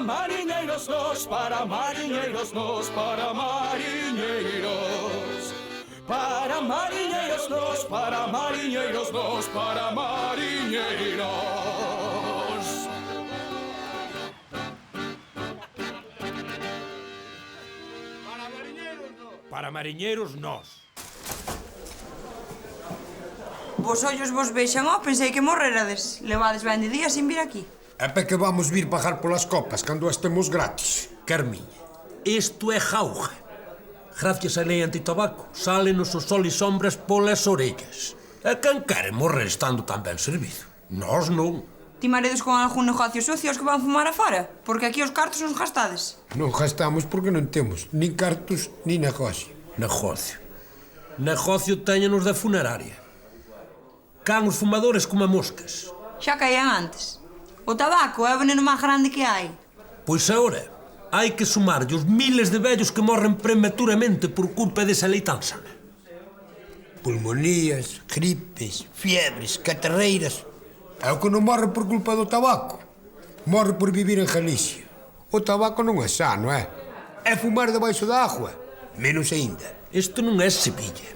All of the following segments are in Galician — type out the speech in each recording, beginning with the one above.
mariñeiros nós, para mariñeiros nós, para mariñeiros. Para mariñeiros nós, para mariñeiros nós, para mariñeiros. Para mariñeiros nós. Vos ollos vos vexan, pensei que morrerades. Levades ben de día sin vir aquí. É para que vamos vir pagar polas copas cando as temos gratis. Carmiña, isto é jauja. Gracias á lei antitabaco, sálenos o sol e sombras polas orellas. E quen quere morrer estando tan ben servido? Nós non. Ti maredes con algún negocio sucio os que van fumar afora? Porque aquí os cartos os gastades. Non gastamos porque non temos nin cartos nin negocio. Negocio. Negocio téñenos da funeraria. Can os fumadores como moscas. Xa caían antes. O tabaco é o veneno máis grande que hai. Pois agora hai que sumarlle os miles de vellos que morren prematuramente por culpa desa lei tan sana. Pulmonías, gripes, fiebres, catarreiras. É o que non morre por culpa do tabaco. Morre por vivir en Galicia. O tabaco non é sano, é? É fumar debaixo da agua. Menos aínda. Isto non é Sevilla,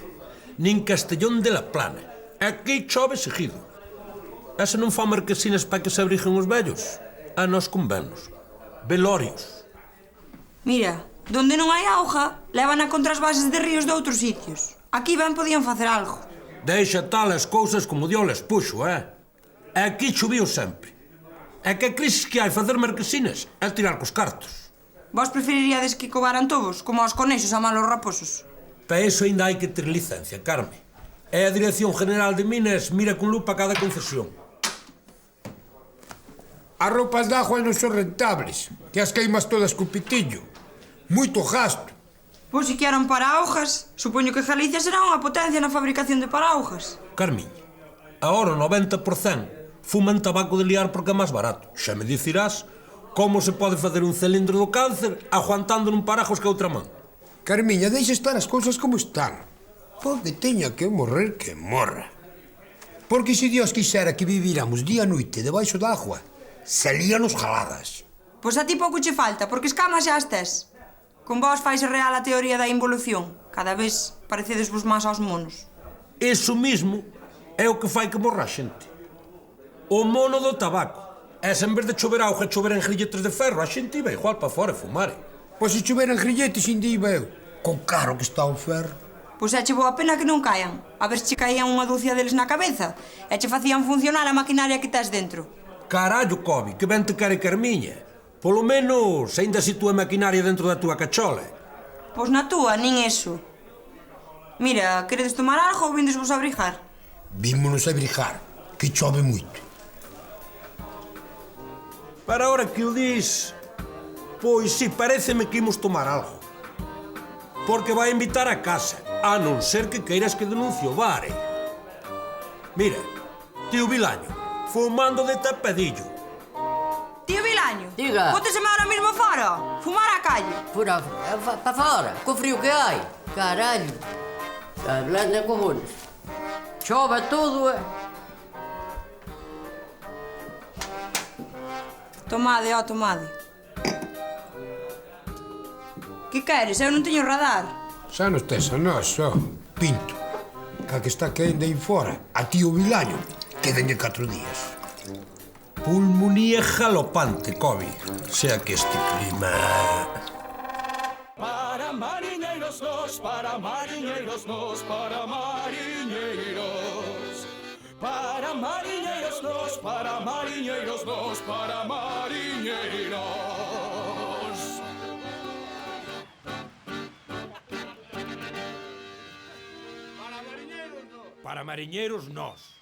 nin Castellón de la Plana. Aquí chove seguido. E se non fan marquesinas para que se abriguen os vellos, a nós convennos. Velorios. Mira, donde non hai auga, levan a contra as bases de ríos de outros sitios. Aquí ben podían facer algo. Deixa tal as cousas como Dios les puxo, Aquí choviu sempre. É que a crisis que hai facer marquesinas é tirar cos cartos. Vos preferiríades que cobaran tobos, como aos conexos a malos raposos? Para iso ainda hai que ter licencia, Carme. E a Dirección General de Minas mira con lupa cada concesión. As roupas de agua non son rentables, que as queimas todas co pitillo. Moito gasto. Pois se queran paraaugas, supoño que Galicia será unha potencia na fabricación de paraaugas. Carmiña, agora o 90% fuman tabaco de liar porque é máis barato. Xa me dicirás como se pode facer un cilindro do cáncer aguantando nun paraguas que outra man. Carmiña, deixa estar as cousas como están. Porque teña que morrer, que morra. Porque se Dios quixera que viviramos día e noite debaixo da agua, salíanos jaladas. Pois a ti pouco che falta, porque escamas xa as tes. Con vos faise real a teoría da involución. Cada vez parecedesvos máis aos monos. Iso mismo é o que fai que morra a xente. O mono do tabaco. E se en vez de chover auga chover en grilletes de ferro, a xente iba igual para fora e fumare. Pois se choveran grilletes, ainda iba eu. Con caro que está o ferro. Pois é che boa pena que non caian. A ver se che caían unha dúcia deles na cabeza e che facían funcionar a maquinaria que tes dentro. Carallo, Cobi, que ben te quere Carmiña. Polo menos, aínda sitúa a maquinaria dentro da túa cachola. Pois na túa, nin eso. Mira, queredes tomar algo ou vindesvos a abrigar? Vímonos a abrigar, que chove moito. Para a hora que o dis, pois si, pareceme que imos tomar algo. Porque vai invitar a casa, a non ser que queiras que denuncie o bar, Mira, tío Vilaño, fumando de tapadillo. Tío Vilaño, Diga. bóteseme ahora mismo fora. Fumar á calle. Para fora, co frío que hai. Carallo. Hablando de cojones. Chove todo, Tomade, tomade. Que queres? Eu non teño radar. Xa nos tes a nós, Pinto. A que está que ainda aí fora, a tío Vilaño, quedenlle 4 días. Pulmonía galopante, Cobi. Sea que este clima... Para mariñeiros nós, para mariñeiros nós, para mariñeiros. Para mariñeiros nós, para mariñeiros nós, para mariñeiros. Para mariñeiros nós.